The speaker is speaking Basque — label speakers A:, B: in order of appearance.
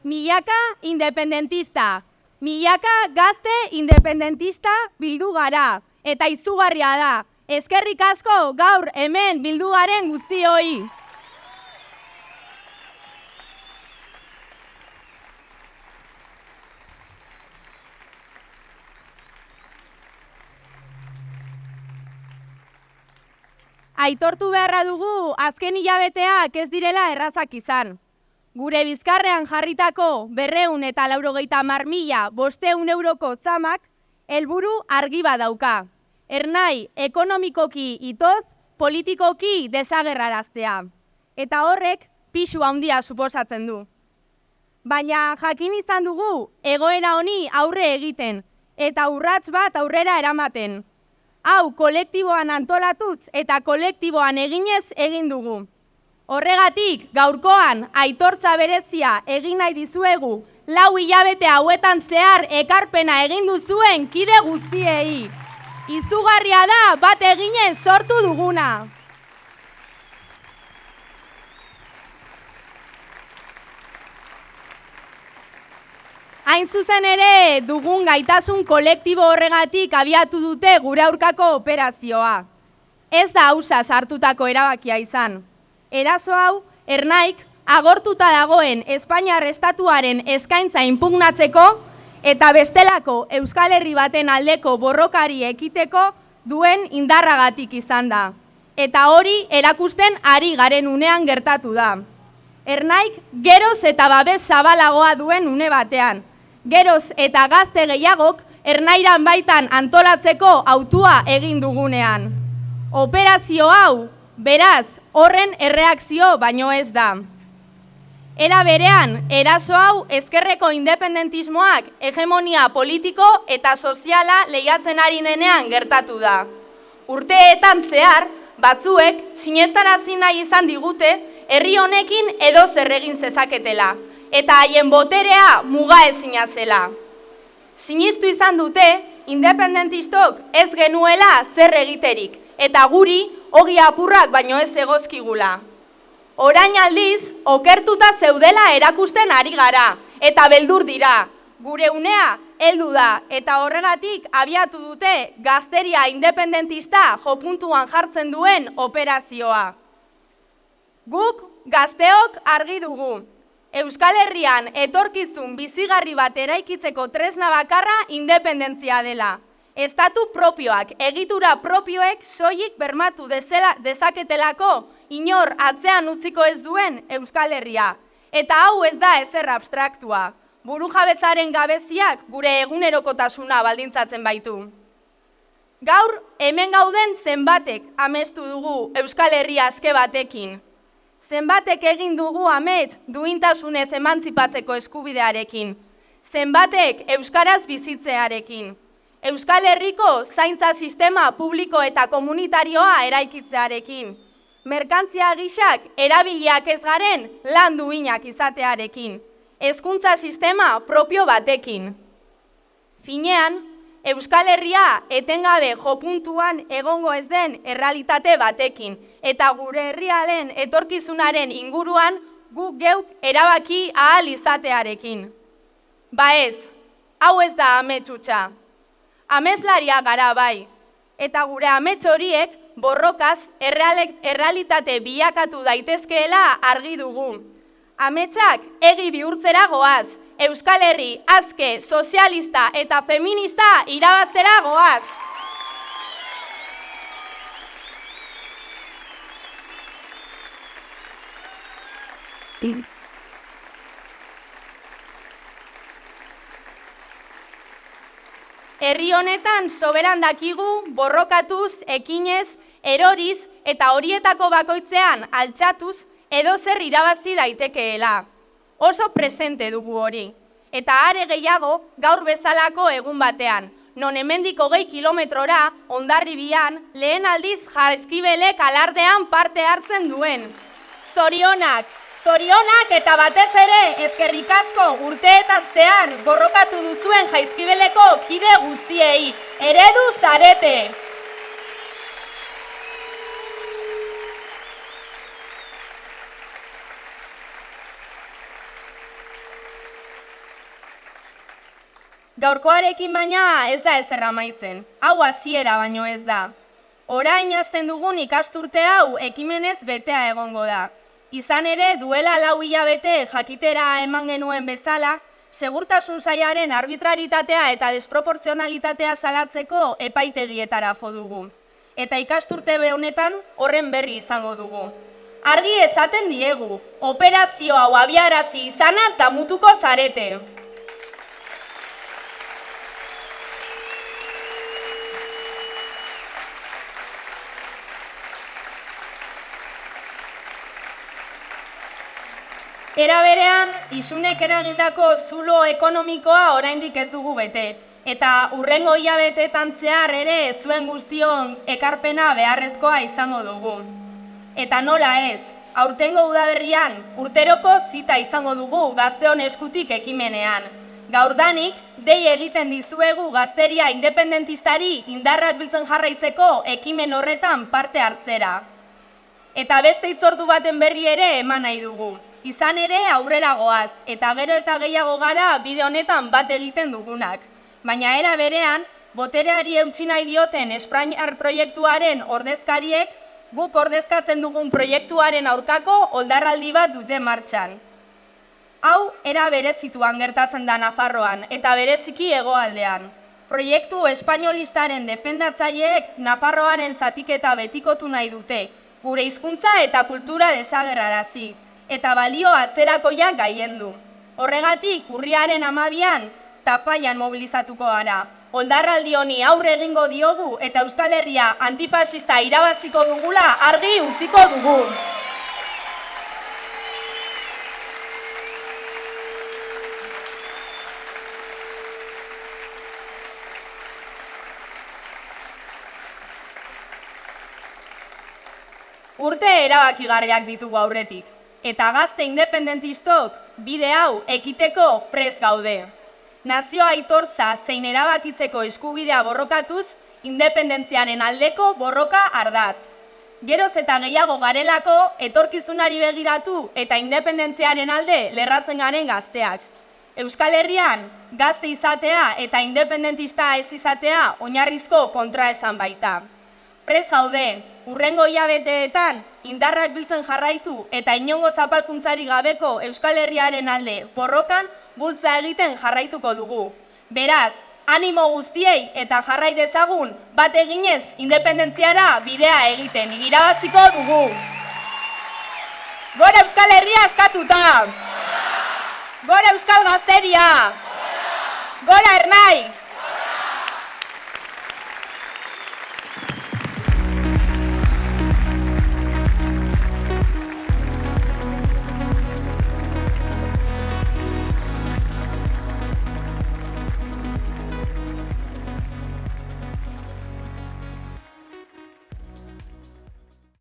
A: milaka independentista, milaka gazte independentista bildu gara, eta izugarria da. Eskerrik asko gaur hemen bildu garen guztioi. Aitortu beharra dugu azken hilabeteak ez direla errazak izan. Gure bizkarrean jarritako 280.000 euroko zamak helburu argi bat dauka. Ernai ekonomikoki itoz, politikoki desagerraraztea. Eta horrek pisu handia suposatzen du. Baina jakin izan dugu egoera honi aurre egiten eta urrats bat aurrera eramaten. Hau kolektiboan antolatuz eta kolektiboan eginez egin dugu. Horregatik, gaurkoan aitortza berezia egin nahi dizuegu 4 hilabete hauetan zehar ekarpena egin duzuen kide guztiei. Izugarria da bat eginen sortu duguna. Hain zuzen ere, dugun gaitasun kolektibo horregatik abiatu dute gure aurkako operazioa. Ez da ausaz hartutako erabakia izan. Eraso hau, Ernaik agortuta dagoen Espainiar Estatuaren eskaintza inpugnatzeko eta bestelako Euskal Herri baten aldeko borrokari ekiteko duen indarragatik izan da. Eta hori erakusten ari garen unean gertatu da. Ernaik geroz eta babes zabalagoa duen une batean. Geroz eta gazte gehiagok Ernairan baitan antolatzeko hautua egin dugunean. Operazio hau, beraz, horren erreakzio baino ez da. Era berean, eraso hau ezkerreko independentismoak hegemonia politiko eta soziala lehiatzen ari denean gertatu da. Urteetan zehar, batzuek sinestarazi nahi izan digute herri honekin edozer egin zezaketela, eta haien boterea mugaezina zela. Sinistu izan dute, independentistok ez genuela zer egiterik, eta guri ogi apurrak baino ez egozkigula. Orain aldiz, okertuta zeudela erakusten ari gara, eta beldur dira. Gure unea heldu da, eta horregatik abiatu dute gazteria independentista jopuntuan jartzen duen operazioa. Guk gazteok argi dugu. Euskal Herrian etorkizun bizigarri bat eraikitzeko tresna bakarra independentzia dela. Estatu propioak, egitura propioek soilik bermatu dezaketelako inor atzean utziko ez duen Euskal Herria. Eta hau ez da ezer abstraktua. Burujabetzaren gabeziak gure egunerokotasuna baldintzatzen baitu. Gaur, hemen gauden zenbatek amestu dugu Euskal Herria aske batekin. Zenbatek egin dugu amets duintasunez emantzipatzeko eskubidearekin. Zenbatek euskaraz bizitzearekin. Euskal Herriko zaintza sistema publiko eta komunitarioa eraikitzearekin. Merkantzia gisak erabiliak ez garen lan duinak izatearekin. Hezkuntza sistema propio batekin. Finean, Euskal Herria etengabe jopuntuan egongo ez den errealitate batekin, eta gure herriaren etorkizunaren inguruan guk geuk erabaki ahal izatearekin. Ba ez, hau ez da amets hutsa. Ameslaria gara bai, eta gure amets horiek borrokaz errealitate bilakatu daitezkeela argi dugu. Ametsak egi bihurtzera goaz, Euskal Herri aske, sozialista eta feminista irabaztera goaz. Herri honetan soberan dakigu borrokatuz, ekinez, eroriz eta horietako bakoitzean altxatuz edozer irabazi daitekeela. Oso presente dugu hori. Eta are gehiago gaur bezalako egun batean, non hemendik 20 kilometrora, Hondarribian, lehen aldiz Jaizkibelek alardean parte hartzen duen. Zorionak eta batez ere eskerrik asko urteetan zehar borrokatu duzuen Jaizkibeleko kide guztiei. Eredu zarete! Gaurkoarekin baina ez da ezer amaitzen, hau hasiera baino ez da. Orain hasten dugun ikasturte hau ekimenez betea egongo da. Izan ere, duela 4 hilabete jakitera eman genuen bezala, segurtasun sailaren arbitraritatea eta desproportzionalitatea salatzeko epaitegietara jo dugu. Eta ikasturte honetan horren berri izango dugu. Argi esaten diegu, operazio hau abiarazi izanaz damutuko zarete. Era berean, isunek eragindako zulo ekonomikoa oraindik ez dugu bete, eta hurrengo hilabeteetan zehar ere zuen guztion ekarpena beharrezkoa izango dugu. Eta nola ez, aurtengo udaberrian urteroko zita izango dugu gazteon eskutik ekimenean. Gaurdanik, dei egiten dizuegu gazteria independentistari indarrak biltzen jarraitzeko ekimen horretan parte hartzera. Eta beste hitzordu baten berri ere eman nahi dugu. Izan ere aurrera goaz, eta gero eta gehiago gara bide honetan bat egiten dugunak. Baina era berean, botereari eutsi nahi dioten Espainiar proiektuaren ordezkariek, guk ordezkatzen dugun proiektuaren aurkako oldarraldi bat dute martxan. Hau era berezituan gertatzen da Nafarroan, eta bereziki hegoaldean. Proiektu espainolistaren defendatzaileek Nafarroaren zatiketa betikotu nahi dute, gure hizkuntza eta kultura desagerrarazi, eta balio atzerakoiak gailendu. Horregatik, urriaren 12an, Tafallan mobilizatuko gara. Oldarraldi honi aurre egingo diogu eta Euskal Herria antifasista irabaziko dugula argi utziko dugu. Urte erabakigarriak ditugu aurretik, eta gazte independentistok bide hau ekiteko prest gaude. Nazio aitortza zein erabakitzeko eskubidea borrokatuz, independentziaren aldeko borroka ardatz. Geroz eta gehiago garelako, etorkizunari begiratu eta independentziaren alde lerratzen garen gazteak. Euskal Herrian, gazte izatea eta independentista ez izatea oinarrizko kontraesan baita. Prest gaude, hurrengo hilabeteetan indarrak biltzen jarraitu eta inongo zapalkuntzari gabeko Euskal Herriaren alde borrokan bultza egiten jarraituko dugu. Beraz, animo guztiei eta jarrai dezagun bat eginez independentziara bidea egiten irabaziko dugu. Gora Euskal Herria askatuta! Gora Euskal Gazteria! Gora Ernai!